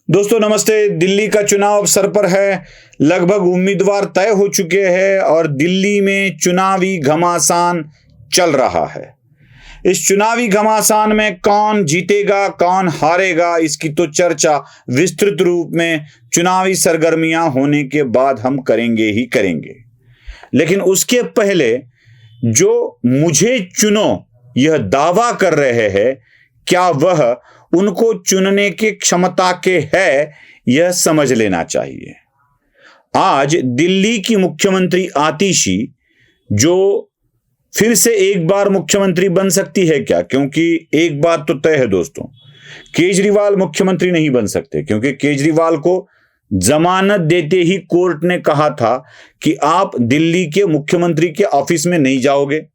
दोस्तों नमस्ते। दिल्ली का चुनाव अब सर पर है। लगभग उम्मीदवार तय हो चुके हैं और दिल्ली में चुनावी घमासान चल रहा है। इस चुनावी घमासान में कौन जीतेगा कौन हारेगा, इसकी तो चर्चा विस्तृत रूप में चुनावी सरगर्मियां होने के बाद हम करेंगे ही करेंगे। लेकिन उसके पहले जो मुझे चुनो यह दावा कर रहे हैं, क्या वह उनको चुनने की क्षमता के है, यह समझ लेना चाहिए। आज दिल्ली की मुख्यमंत्री आतिशी जो फिर से एक बार मुख्यमंत्री बन सकती है क्या? क्योंकि एक बात तो तय है दोस्तों, केजरीवाल मुख्यमंत्री नहीं बन सकते, क्योंकि केजरीवाल को जमानत देते ही कोर्ट ने कहा था कि आप दिल्ली के मुख्यमंत्री के ऑफिस में नहीं जाओगे,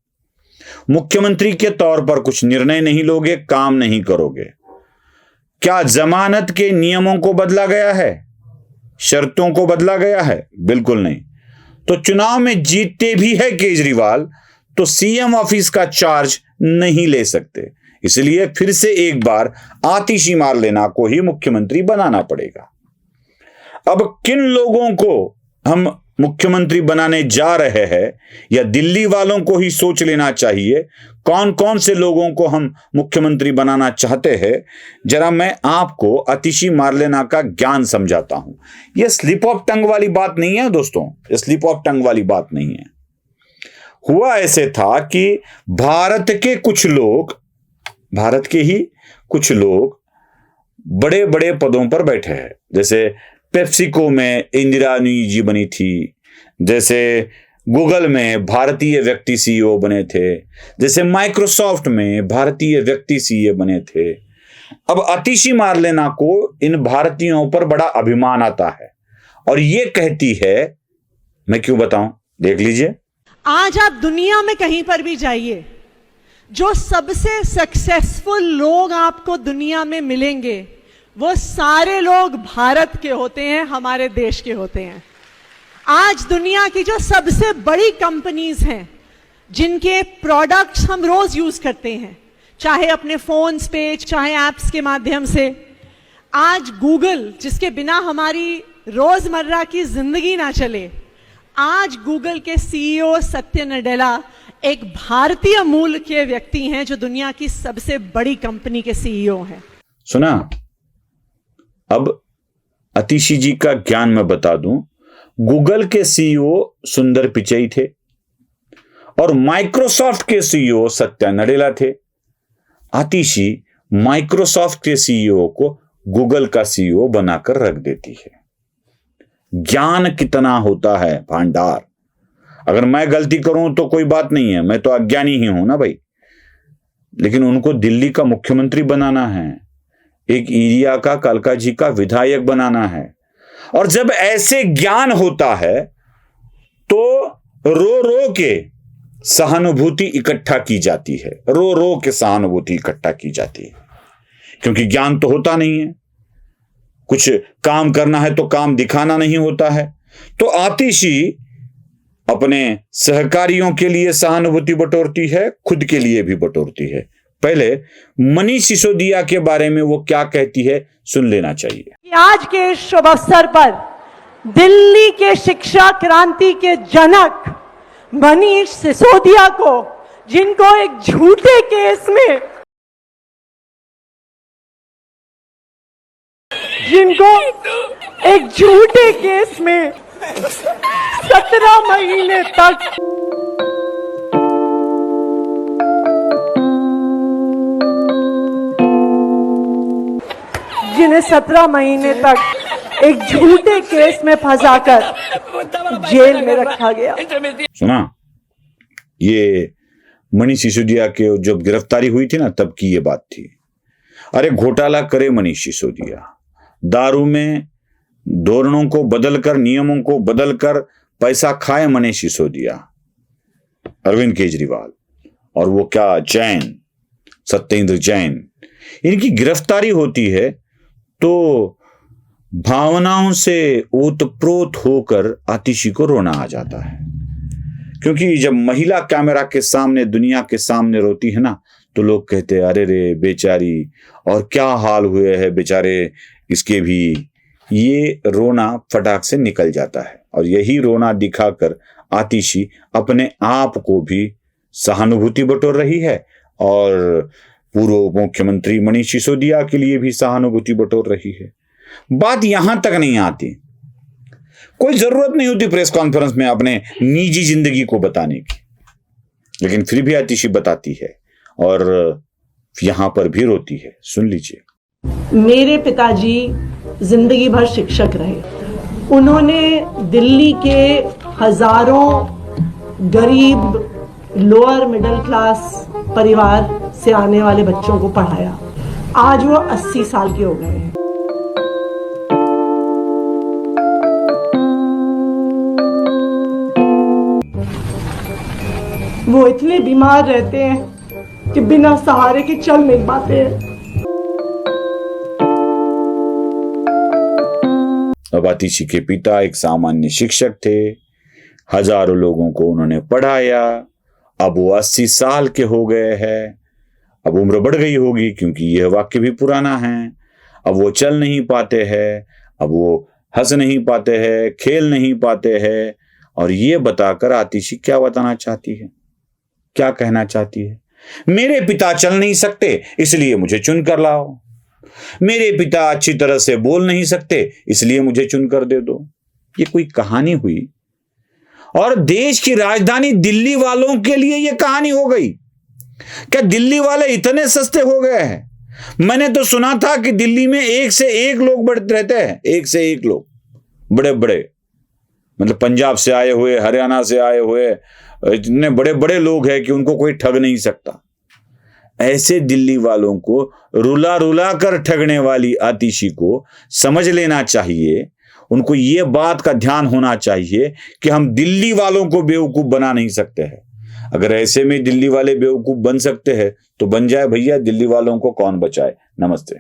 मुख्यमंत्री के तौर पर कुछ निर्णय नहीं लोगे, काम नहीं करोगे। क्या जमानत के नियमों को बदला गया है? शर्तों को बदला गया है? बिल्कुल नहीं। तो चुनाव में जीतते भी है केजरीवाल तो सीएम ऑफिस का चार्ज नहीं ले सकते, इसलिए फिर से एक बार आतिशी मारलेना को ही मुख्यमंत्री बनाना पड़ेगा। अब किन लोगों को हम मुख्यमंत्री बनाने जा रहे हैं, या दिल्ली वालों को ही सोच लेना चाहिए कौन कौन से लोगों को हम मुख्यमंत्री बनाना चाहते हैं। जरा मैं आपको आतिशी मारलेना का ज्ञान समझाता हूं। यह स्लिप ऑफ टंग वाली बात नहीं है दोस्तों, स्लिप ऑफ टंग वाली बात नहीं है। हुआ ऐसे था कि भारत के ही कुछ लोग बड़े बड़े पदों पर बैठे हैं। जैसे पेप्सिको में इंदिरा नूई जी बनी थी, जैसे गूगल में भारतीय व्यक्ति सीईओ बने थे, जैसे माइक्रोसॉफ्ट में भारतीय व्यक्ति सीईओ बने थे। अब आतिशी मारलेना को इन भारतीयों पर बड़ा अभिमान आता है और ये कहती है, मैं क्यों बताऊं, देख लीजिए। आज आप दुनिया में कहीं पर भी जाइए, जो सबसे सक्सेसफुल लोग आपको दुनिया में मिलेंगे वो सारे लोग भारत के होते हैं, हमारे देश के होते हैं। आज दुनिया की जो सबसे बड़ी कंपनीज हैं, जिनके प्रोडक्ट्स हम रोज यूज करते हैं, चाहे अपने फोन्स पे चाहे ऐप्स के माध्यम से, आज गूगल जिसके बिना हमारी रोजमर्रा की जिंदगी ना चले, आज गूगल के सीईओ सत्य नडेला एक भारतीय मूल के व्यक्ति हैं जो दुनिया की सबसे बड़ी कंपनी के सीईओ हैं। सुना? अब आतिशी जी का ज्ञान मैं बता दूं। गूगल के सीईओ सुंदर पिचई थे और माइक्रोसॉफ्ट के सीईओ सत्या नडेला थे। आतिशी माइक्रोसॉफ्ट के सीईओ को गूगल का सीईओ बनाकर रख देती है। ज्ञान कितना होता है भंडार। अगर मैं गलती करूं तो कोई बात नहीं है, मैं तो अज्ञानी ही हूं ना भाई। लेकिन उनको दिल्ली का मुख्यमंत्री बनाना है, एक एरिया का कालका जी का विधायक बनाना है। और जब ऐसे ज्ञान होता है तो रो रो के सहानुभूति इकट्ठा की जाती है, रो रो के सहानुभूति इकट्ठा की जाती है, क्योंकि ज्ञान तो होता नहीं है। कुछ काम करना है तो काम दिखाना नहीं होता है। तो आतिशी अपने सहकारियों के लिए सहानुभूति बटोरती है, खुद के लिए भी बटोरती है। पहले मनीष सिसोदिया के बारे में वो क्या कहती है सुन लेना चाहिए। आज के शुभ अवसर पर दिल्ली के शिक्षा क्रांति के जनक मनीष सिसोदिया को, जिनको एक झूठे केस में 17 महीने तक जिन्हें 17 महीने तक एक झूठे केस में फंसाकर जेल में रखा गया। सुना? ये मनीष सिसोदिया के जब गिरफ्तारी हुई थी ना, तब की ये बात थी। अरे घोटाला करे मनीष सिसोदिया, दारू में धोरणों को बदलकर, नियमों को बदलकर पैसा खाए मनीष सिसोदिया, अरविंद केजरीवाल और वो क्या जैन, सत्येंद्र जैन, इनकी गिरफ्तारी होती है तो भावनाओं से ओतप्रोत होकर आतिशी को रोना आ जाता है। क्योंकि जब महिला कैमरा के सामने, दुनिया के सामने रोती है ना, तो लोग कहते हैं अरे रे बेचारी, और क्या हाल हुए हैं बेचारे इसके भी। ये रोना फटाक से निकल जाता है, और यही रोना दिखाकर आतिशी अपने आप को भी सहानुभूति बटोर रही है और पूर्व मुख्यमंत्री मनीष सिसोदिया के लिए भी सहानुभूति बटोर रही है। बात यहां तक नहीं आती, कोई जरूरत नहीं होती प्रेस कॉन्फ्रेंस में अपने निजी जिंदगी को बताने की, लेकिन फिर भी आतिशी बताती है और यहां पर भी रोती है। सुन लीजिए। मेरे पिताजी जिंदगी भर शिक्षक रहे। उन्होंने दिल्ली के हजारों गरीब लोअर मिडिल क्लास परिवार से आने वाले बच्चों को पढ़ाया। आज वो 80 साल के हो गए हैं। वो इतने बीमार रहते हैं कि बिना सहारे के चल नहीं पाते हैं। अब आतिशी के पिता एक सामान्य शिक्षक थे, हजारों लोगों को उन्होंने पढ़ाया। अब वो 80 साल के हो गए हैं। अब उम्र बढ़ गई होगी, क्योंकि यह वाक्य भी पुराना है। अब वो चल नहीं पाते हैं, अब वो हंस नहीं पाते हैं, खेल नहीं पाते हैं। और ये बताकर आतिशी क्या बताना चाहती है, क्या कहना चाहती है? मेरे पिता चल नहीं सकते इसलिए मुझे चुन कर लाओ, मेरे पिता अच्छी तरह से बोल नहीं सकते इसलिए मुझे चुन कर दे दो। ये कोई कहानी हुई? और देश की राजधानी दिल्ली वालों के लिए यह कहानी हो गई क्या? दिल्ली वाले इतने सस्ते हो गए हैं? मैंने तो सुना था कि दिल्ली में एक से एक लोग बढ़ते रहते हैं, एक से एक लोग, बड़े बड़े, मतलब पंजाब से आए हुए, हरियाणा से आए हुए, इतने बड़े बड़े लोग हैं कि उनको कोई ठग नहीं सकता। ऐसे दिल्ली वालों को रुला रुला कर ठगने वाली आतिशी को समझ लेना चाहिए, उनको ये बात का ध्यान होना चाहिए कि हम दिल्ली वालों को बेवकूफ बना नहीं सकते हैं। अगर ऐसे में दिल्ली वाले बेवकूफ बन सकते हैं तो बन जाए भैया, दिल्ली वालों को कौन बचाए। नमस्ते।